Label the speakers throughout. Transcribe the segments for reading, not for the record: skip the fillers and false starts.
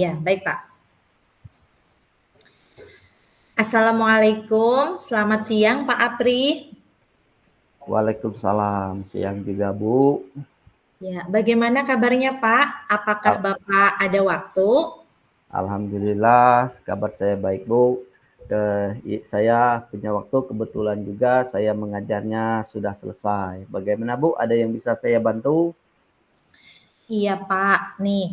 Speaker 1: Ya, baik Pak. Assalamualaikum, selamat siang Pak Apri.
Speaker 2: Waalaikumsalam, siang juga Bu.
Speaker 1: Ya, bagaimana kabarnya Pak? Apakah
Speaker 2: Al-
Speaker 1: Bapak ada waktu?
Speaker 2: Alhamdulillah, kabar saya baik Bu. Saya punya waktu, kebetulan juga saya mengajarnya sudah selesai. Bagaimana Bu, ada yang bisa saya bantu?
Speaker 1: Iya Pak, nih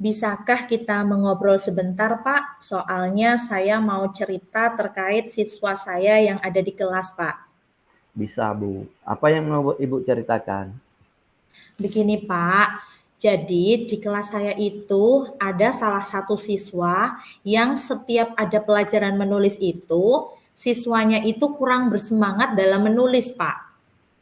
Speaker 1: bisakah kita mengobrol sebentar Pak? Soalnya saya mau cerita terkait siswa saya yang ada di kelas Pak.
Speaker 2: Bisa Bu. Apa yang mau Ibu ceritakan?
Speaker 1: Begini Pak, jadi di kelas saya itu ada salah satu siswa yang setiap ada pelajaran menulis itu, siswanya itu kurang bersemangat dalam menulis Pak.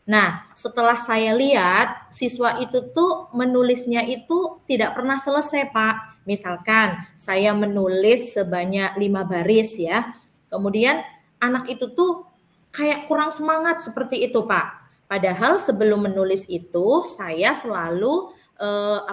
Speaker 1: Nah, setelah saya lihat, siswa itu tuh menulisnya itu tidak pernah selesai, Pak. Misalkan saya menulis sebanyak 5 baris ya. Kemudian anak itu tuh kayak kurang semangat seperti itu, Pak. Padahal sebelum menulis itu saya selalu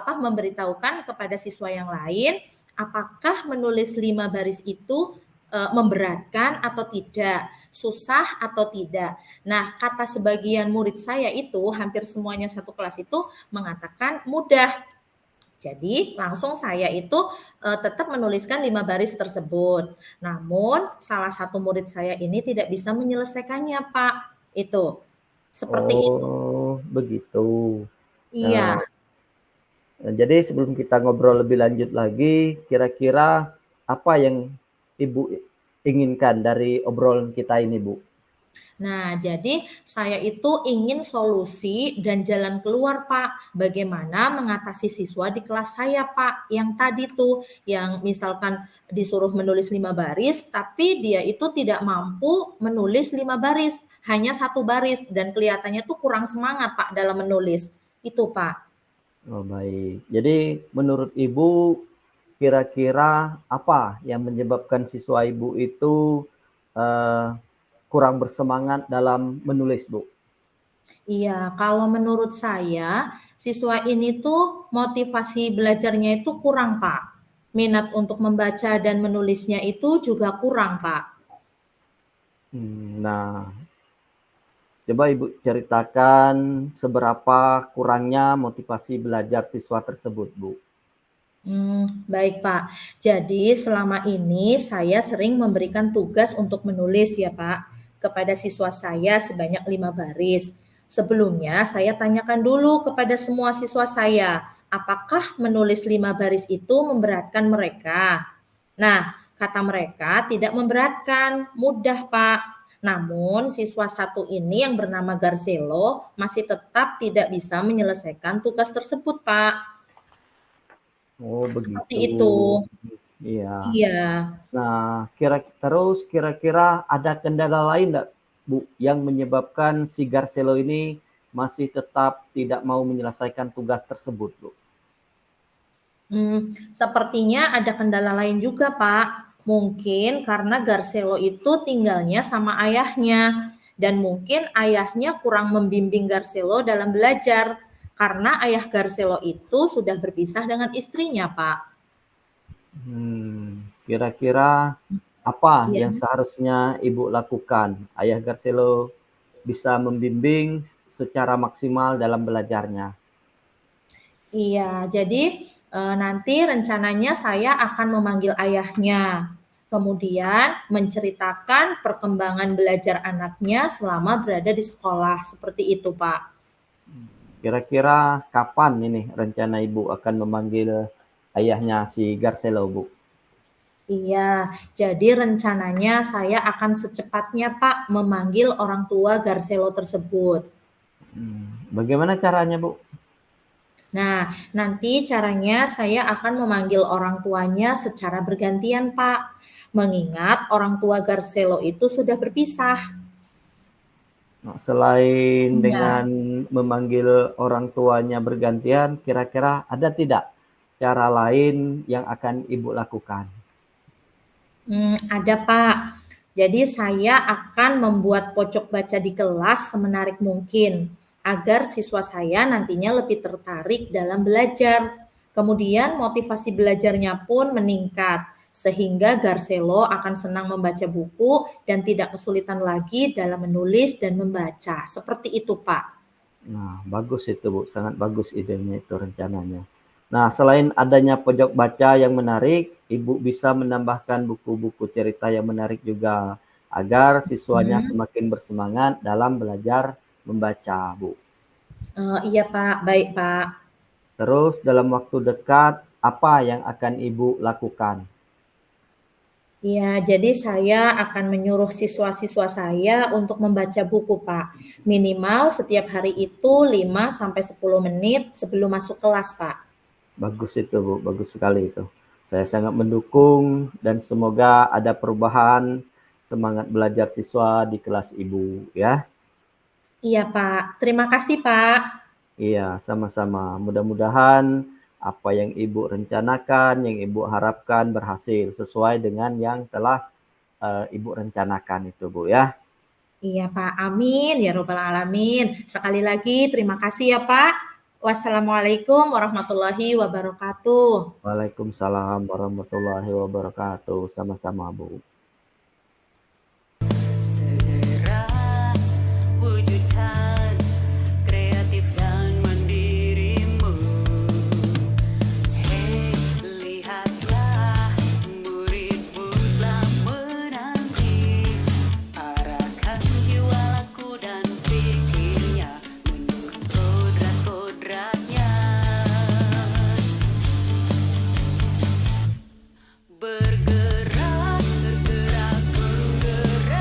Speaker 1: memberitahukan kepada siswa yang lain apakah menulis 5 baris itu memberatkan atau tidak, susah atau tidak. Nah, kata sebagian murid saya itu, hampir semuanya satu kelas itu mengatakan mudah. Jadi langsung saya itu tetap menuliskan 5 baris tersebut. Namun salah satu murid saya ini tidak bisa menyelesaikannya, Pak. Itu. Seperti itu.
Speaker 2: Oh, begitu.
Speaker 1: Iya.
Speaker 2: Nah, jadi sebelum kita ngobrol lebih lanjut lagi, kira-kira apa yang Ibu inginkan dari obrolan kita ini, Bu?
Speaker 1: Nah, jadi saya itu ingin solusi dan jalan keluar, Pak. Bagaimana mengatasi siswa di kelas saya, Pak. Yang tadi tuh, yang misalkan disuruh menulis 5 baris, tapi dia itu tidak mampu menulis 5 baris, hanya satu baris, dan kelihatannya tuh kurang semangat, Pak, dalam menulis. Itu, Pak.
Speaker 2: Oh, baik. Jadi menurut Ibu, kira-kira apa yang menyebabkan siswa Ibu itu eh, kurang bersemangat dalam menulis, Bu?
Speaker 1: Iya, kalau menurut saya, siswa ini tuh motivasi belajarnya itu kurang, Pak. Minat untuk membaca dan menulisnya itu juga kurang, Pak.
Speaker 2: Nah, coba Ibu ceritakan seberapa kurangnya motivasi belajar siswa tersebut, Bu.
Speaker 1: Baik Pak. Jadi selama ini saya sering memberikan tugas untuk menulis ya Pak kepada siswa saya sebanyak 5 baris. Sebelumnya saya tanyakan dulu kepada semua siswa saya, apakah menulis 5 baris itu memberatkan mereka? Nah, kata mereka tidak memberatkan, mudah Pak. Namun siswa satu ini yang bernama Garcelo masih tetap tidak bisa menyelesaikan tugas tersebut Pak.
Speaker 2: Oh,
Speaker 1: Seperti
Speaker 2: begitu.
Speaker 1: itu.
Speaker 2: Iya.
Speaker 1: Iya,
Speaker 2: Nah, kira-kira ada kendala lain enggak, Bu, yang menyebabkan si Garcelo ini masih tetap tidak mau menyelesaikan tugas tersebut, Bu?
Speaker 1: sepertinya ada kendala lain juga, Pak. Mungkin karena Garcelo itu tinggalnya sama ayahnya dan mungkin ayahnya kurang membimbing Garcelo dalam belajar karena ayah Garcelo itu sudah berpisah dengan istrinya, Pak.
Speaker 2: Kira-kira apa
Speaker 1: Iya.
Speaker 2: yang seharusnya Ibu lakukan? Ayah Garcelo bisa membimbing secara maksimal dalam belajarnya.
Speaker 1: Iya, jadi nanti rencananya saya akan memanggil ayahnya, kemudian menceritakan perkembangan belajar anaknya selama berada di sekolah, seperti itu, Pak.
Speaker 2: Kira-kira kapan ini rencana Ibu akan memanggil ayahnya si Garcelo, Bu?
Speaker 1: Iya, jadi rencananya saya akan secepatnya, Pak, memanggil orang tua Garcelo tersebut.
Speaker 2: Bagaimana caranya, Bu?
Speaker 1: Nah, nanti caranya saya akan memanggil orang tuanya secara bergantian, Pak. Mengingat orang tua Garcelo itu sudah berpisah.
Speaker 2: Nah, selain
Speaker 1: Iya.
Speaker 2: dengan memanggil orang tuanya bergantian, kira-kira ada tidak cara lain yang akan Ibu lakukan?
Speaker 1: Ada Pak. Jadi saya akan membuat pojok baca di kelas semenarik mungkin agar siswa saya nantinya lebih tertarik dalam belajar. Kemudian motivasi belajarnya pun meningkat, sehingga Garcelo akan senang membaca buku dan tidak kesulitan lagi dalam menulis dan membaca. Seperti itu, Pak.
Speaker 2: Nah, bagus itu Bu, sangat bagus idenya itu rencananya. Nah, selain adanya pojok baca yang menarik, Ibu bisa menambahkan buku-buku cerita yang menarik juga agar siswanya
Speaker 1: Hmm.
Speaker 2: semakin bersemangat dalam belajar membaca, Bu.
Speaker 1: Iya, Pak. Baik, Pak.
Speaker 2: Terus dalam waktu dekat, apa yang akan Ibu lakukan?
Speaker 1: Iya, jadi saya akan menyuruh siswa-siswa saya untuk membaca buku, Pak. Minimal setiap hari itu 5 sampai 10 menit sebelum masuk kelas, Pak.
Speaker 2: Bagus itu Bu, bagus sekali itu. Saya sangat mendukung dan semoga ada perubahan semangat belajar siswa di kelas Ibu ya.
Speaker 1: Iya, Pak. Terima kasih, Pak.
Speaker 2: Iya, sama-sama. Mudah-mudahan apa yang Ibu rencanakan, yang Ibu harapkan berhasil sesuai dengan yang telah Ibu rencanakan itu, Bu ya.
Speaker 1: Iya, Pak. Amin ya robbal alamin. Sekali lagi terima kasih ya, Pak. Wassalamualaikum warahmatullahi wabarakatuh.
Speaker 2: Waalaikumsalam warahmatullahi wabarakatuh. Sama-sama, Bu.